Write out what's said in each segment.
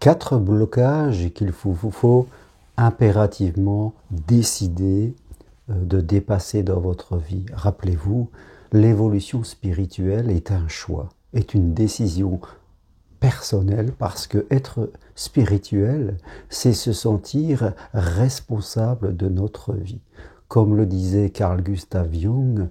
4 blocages qu'il faut impérativement décider de dépasser dans votre vie. Rappelez-vous, l'évolution spirituelle est un choix, est une décision personnelle, parce que être spirituel, c'est se sentir responsable de notre vie. Comme le disait Carl Gustav Jung,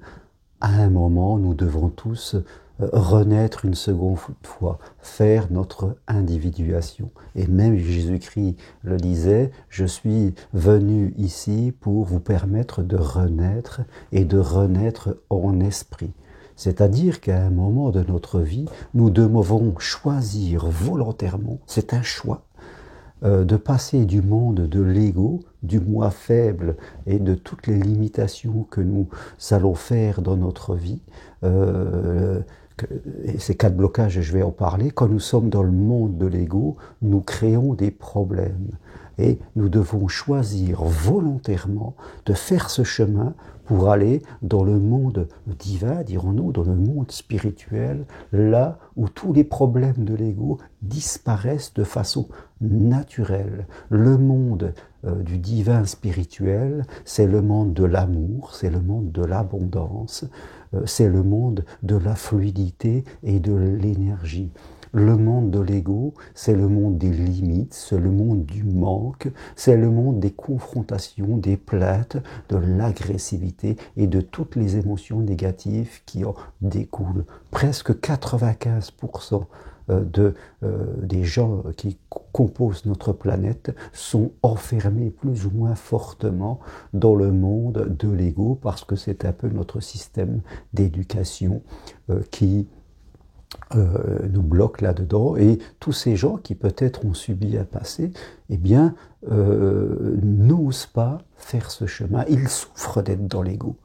à un moment, nous devons tous renaître une seconde fois, faire notre individuation. Et même Jésus-Christ le disait, je suis venu ici pour vous permettre de renaître et de renaître en esprit. C'est-à-dire qu'à un moment de notre vie, nous devons choisir volontairement, c'est un choix, de passer du monde de l'ego, du moi faible et de toutes les limitations que nous allons faire dans notre vie. Et ces 4 blocages, je vais en parler. Quand nous sommes dans le monde de l'ego, nous créons des problèmes. Et nous devons choisir volontairement de faire ce chemin pour aller dans le monde divin, dirons-nous, dans le monde spirituel, là où tous les problèmes de l'ego disparaissent de façon naturelle. Le monde du divin spirituel, c'est le monde de l'amour, c'est le monde de l'abondance, c'est le monde de la fluidité et de l'énergie. Le monde de l'ego, c'est le monde des limites, c'est le monde du manque, c'est le monde des confrontations, des plaintes, de l'agressivité et de toutes les émotions négatives qui en découlent. Presque 95% des gens qui composent notre planète sont enfermés plus ou moins fortement dans le monde de l'ego, parce que c'est un peu notre système d'éducation qui nous bloque là-dedans. Et tous ces gens qui peut-être ont subi un passé, eh bien, n'osent pas faire ce chemin. Ils souffrent d'être dans l'ego,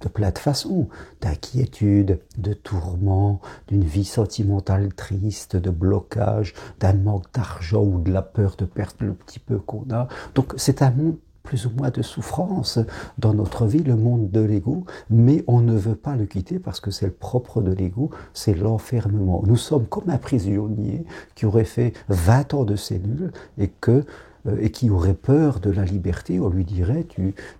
de plein de façons, d'inquiétude, de tourment, d'une vie sentimentale triste, de blocage, d'un manque d'argent ou de la peur de perdre le petit peu qu'on a. Donc c'est un monde plus ou moins de souffrance dans notre vie, le monde de l'ego, mais on ne veut pas le quitter parce que c'est le propre de l'ego, c'est l'enfermement. Nous sommes comme un prisonnier qui aurait fait 20 ans de cellule et qui aurait peur de la liberté. On lui dirait,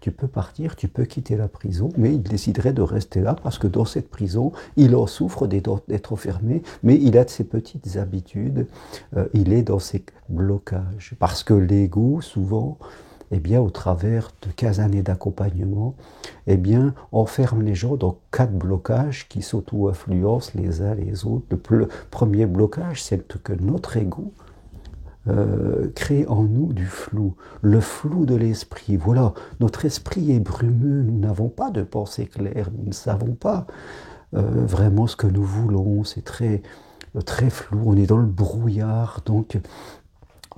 tu peux partir, tu peux quitter la prison, mais il déciderait de rester là parce que dans cette prison, il en souffre d'être enfermé, mais il a de ses petites habitudes, il est dans ses blocages. Parce que l'ego, souvent, eh bien, au travers de 15 années d'accompagnement, eh bien, enferme les gens dans 4 blocages qui s'auto-influencent les uns les autres. Le premier blocage, c'est que notre ego crée en nous du flou, le flou de l'esprit. Voilà, notre esprit est brumeux, nous n'avons pas de pensée claire, nous ne savons pas vraiment ce que nous voulons, c'est très, très flou, on est dans le brouillard. Donc,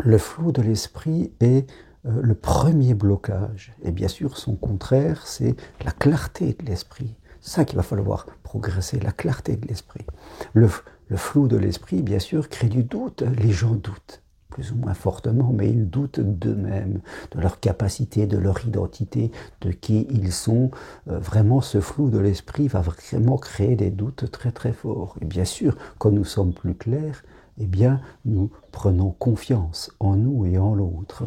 le flou de l'esprit est le premier blocage. Et bien sûr, son contraire, c'est la clarté de l'esprit. C'est ça qu'il va falloir progresser, la clarté de l'esprit. Le flou de l'esprit, bien sûr, crée du doute. Les gens doutent, plus ou moins fortement, mais ils doutent d'eux-mêmes, de leur capacité, de leur identité, de qui ils sont. Vraiment, ce flou de l'esprit va vraiment créer des doutes très très forts. Et bien sûr, quand nous sommes plus clairs, eh bien, nous prenons confiance en nous et en l'autre.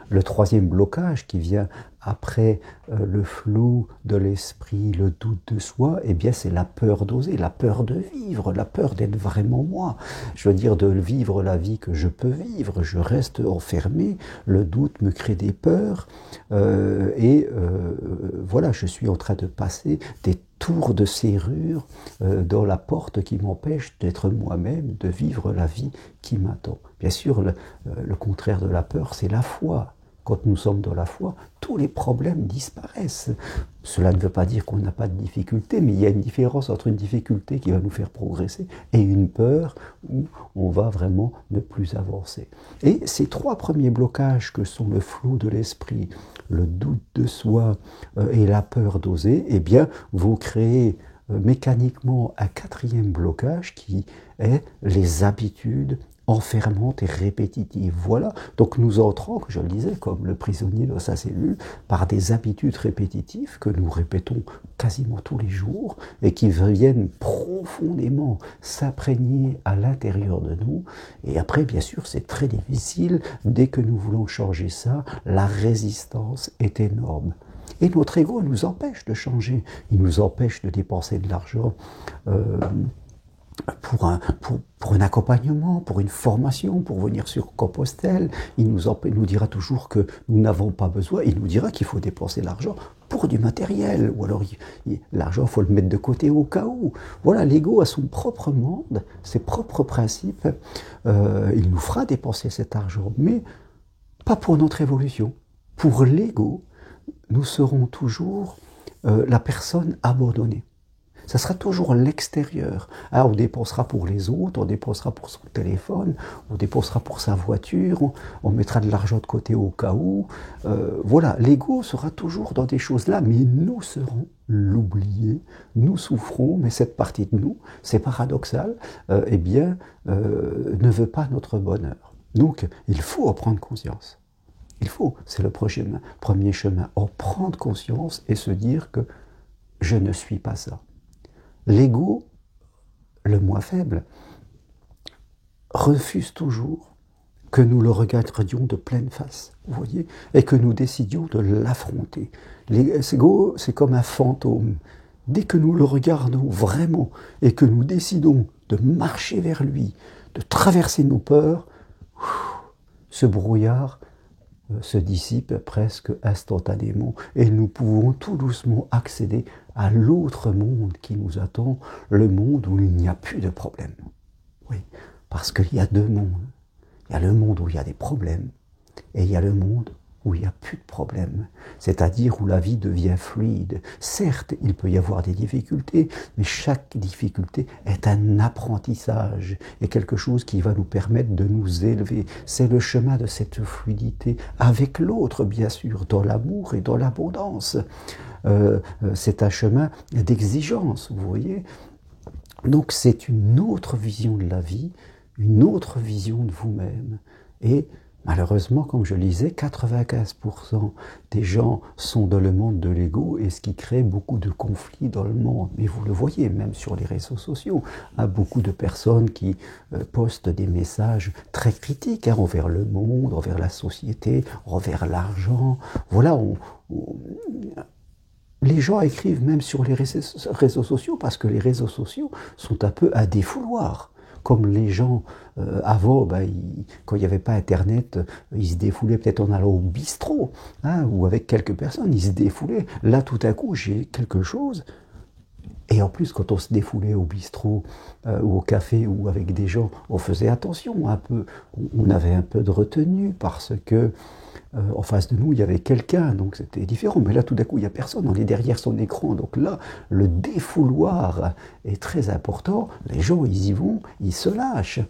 Le troisième blocage qui vient après le flou de l'esprit, le doute de soi, eh bien, c'est la peur d'oser, la peur de vivre, la peur d'être vraiment moi. Je veux dire, de vivre la vie que je peux vivre. Je reste enfermé, le doute me crée des peurs, voilà, je suis en train de passer des tours de serrure dans la porte qui m'empêche d'être moi-même, de vivre la vie qui m'attend. Bien sûr, le contraire de la peur, c'est la foi. Quand nous sommes dans la foi, tous les problèmes disparaissent. Cela ne veut pas dire qu'on n'a pas de difficulté, mais il y a une différence entre une difficulté qui va nous faire progresser et une peur où on va vraiment ne plus avancer. Et ces 3 premiers blocages que sont le flou de l'esprit, le doute de soi et la peur d'oser, eh bien, vont créer mécaniquement un quatrième blocage qui est les habitudes enfermantes et répétitives. Voilà, donc nous entrons, que je le disais, comme le prisonnier dans sa cellule, par des habitudes répétitives que nous répétons quasiment tous les jours et qui viennent profondément s'imprégner à l'intérieur de nous. Et après, bien sûr, c'est très difficile. Dès que nous voulons changer ça, la résistance est énorme. Et notre ego nous empêche de changer. Il nous empêche de dépenser de l'argent pour un accompagnement, pour une formation, pour venir sur Compostelle. Il nous dira toujours que nous n'avons pas besoin. Il nous dira qu'il faut dépenser l'argent pour du matériel. Ou alors l'argent, il faut le mettre de côté au cas où. Voilà, l'ego a son propre monde, ses propres principes. Il nous fera dépenser cet argent, mais pas pour notre évolution. Pour l'ego, nous serons toujours la personne abandonnée. Ça sera toujours l'extérieur. Ah, on dépensera pour les autres, on dépensera pour son téléphone, on dépensera pour sa voiture, on mettra de l'argent de côté au cas où. Voilà, l'ego sera toujours dans des choses-là, mais nous serons l'oublié, nous souffrons, mais cette partie de nous, c'est paradoxal, ne veut pas notre bonheur. Donc, il faut en prendre conscience. Il faut, c'est le premier chemin, en prendre conscience et se dire que je ne suis pas ça. L'ego, le moi faible, refuse toujours que nous le regardions de pleine face, vous voyez, et que nous décidions de l'affronter. L'ego, c'est comme un fantôme. Dès que nous le regardons vraiment et que nous décidons de marcher vers lui, de traverser nos peurs, ce brouillard se dissipe presque instantanément et nous pouvons tout doucement accéder à l'autre monde qui nous attend, le monde où il n'y a plus de problèmes. Oui, parce qu'il y a deux mondes. Il y a le monde où il y a des problèmes et il y a le monde où il n'y a plus de problèmes, c'est-à-dire où la vie devient fluide. Certes, il peut y avoir des difficultés, mais chaque difficulté est un apprentissage et quelque chose qui va nous permettre de nous élever. C'est le chemin de cette fluidité avec l'autre, bien sûr, dans l'amour et dans l'abondance. C'est un chemin d'exigence, vous voyez. Donc c'est une autre vision de la vie, une autre vision de vous-même. Et malheureusement, comme je le disais, 95% des gens sont dans le monde de l'ego et ce qui crée beaucoup de conflits dans le monde. Mais vous le voyez, même sur les réseaux sociaux, beaucoup de personnes qui postent des messages très critiques envers le monde, envers la société, envers l'argent. Voilà, les gens écrivent même sur les réseaux sociaux parce que les réseaux sociaux sont un peu un défouloir. Comme les gens, avant, quand il n'y avait pas Internet, ils se défoulaient peut-être en allant au bistrot, ou avec quelques personnes, ils se défoulaient. Là, tout à coup, j'ai quelque chose. Et en plus, quand on se défoulait au bistrot ou au café ou avec des gens, on faisait attention un peu. On avait un peu de retenue parce que en face de nous, il y avait quelqu'un, donc c'était différent. Mais là, tout d'un coup, il n'y a personne, on est derrière son écran. Donc là, le défouloir est très important. Les gens, ils y vont, ils se lâchent.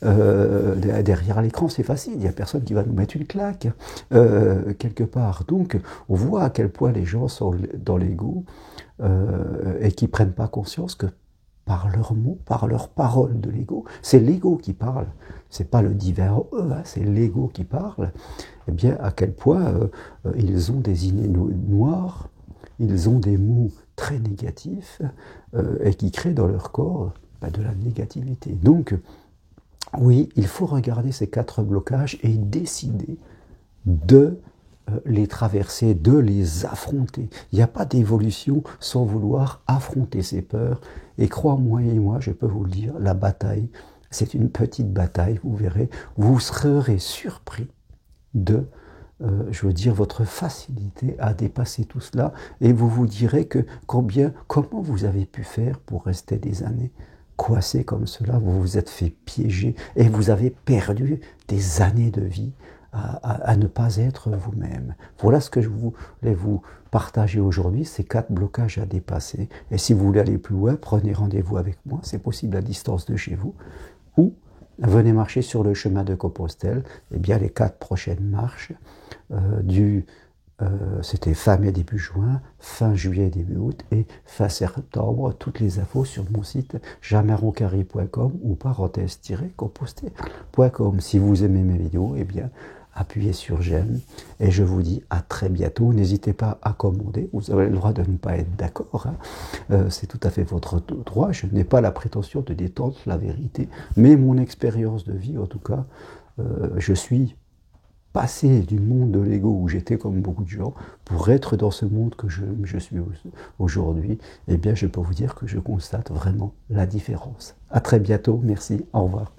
Derrière l'écran, c'est facile, il n'y a personne qui va nous mettre une claque quelque part. Donc, on voit à quel point les gens sont dans l'ego et qui ne prennent pas conscience que par leurs mots, par leurs paroles de l'ego, c'est l'ego qui parle, c'est pas le divin en eux, c'est l'ego qui parle, eh bien à quel point ils ont des idées noires, ils ont des mots très négatifs et qui créent dans leur corps de la négativité. Donc oui, il faut regarder ces 4 blocages et décider de les traverser, de les affronter. Il n'y a pas d'évolution sans vouloir affronter ses peurs. Et crois-moi et moi, je peux vous le dire, la bataille, c'est une petite bataille, vous verrez. Vous serez surpris de, votre facilité à dépasser tout cela. Et vous vous direz que comment vous avez pu faire pour rester des années coincé comme cela, vous vous êtes fait piéger et vous avez perdu des années de vie à ne pas être vous-même. Voilà ce que je voulais vous partager aujourd'hui, ces 4 blocages à dépasser. Et si vous voulez aller plus loin, prenez rendez-vous avec moi, c'est possible à distance de chez vous, ou venez marcher sur le chemin de Compostelle, et bien les 4 prochaines marches du C'était fin mai, début juin, fin juillet, début août et fin septembre. Toutes les infos sur mon site jamaroncari.com ou parenthèse-composté.com. Si vous aimez mes vidéos, eh bien, appuyez sur j'aime et je vous dis à très bientôt. N'hésitez pas à commander, vous avez le droit de ne pas être d'accord, hein. C'est tout à fait votre droit. Je n'ai pas la prétention de détendre la vérité, mais mon expérience de vie, en tout cas, je suis passé du monde de l'ego où j'étais comme beaucoup de gens pour être dans ce monde que je suis aujourd'hui. Eh bien, je peux vous dire que je constate vraiment la différence. À très bientôt, merci, au revoir.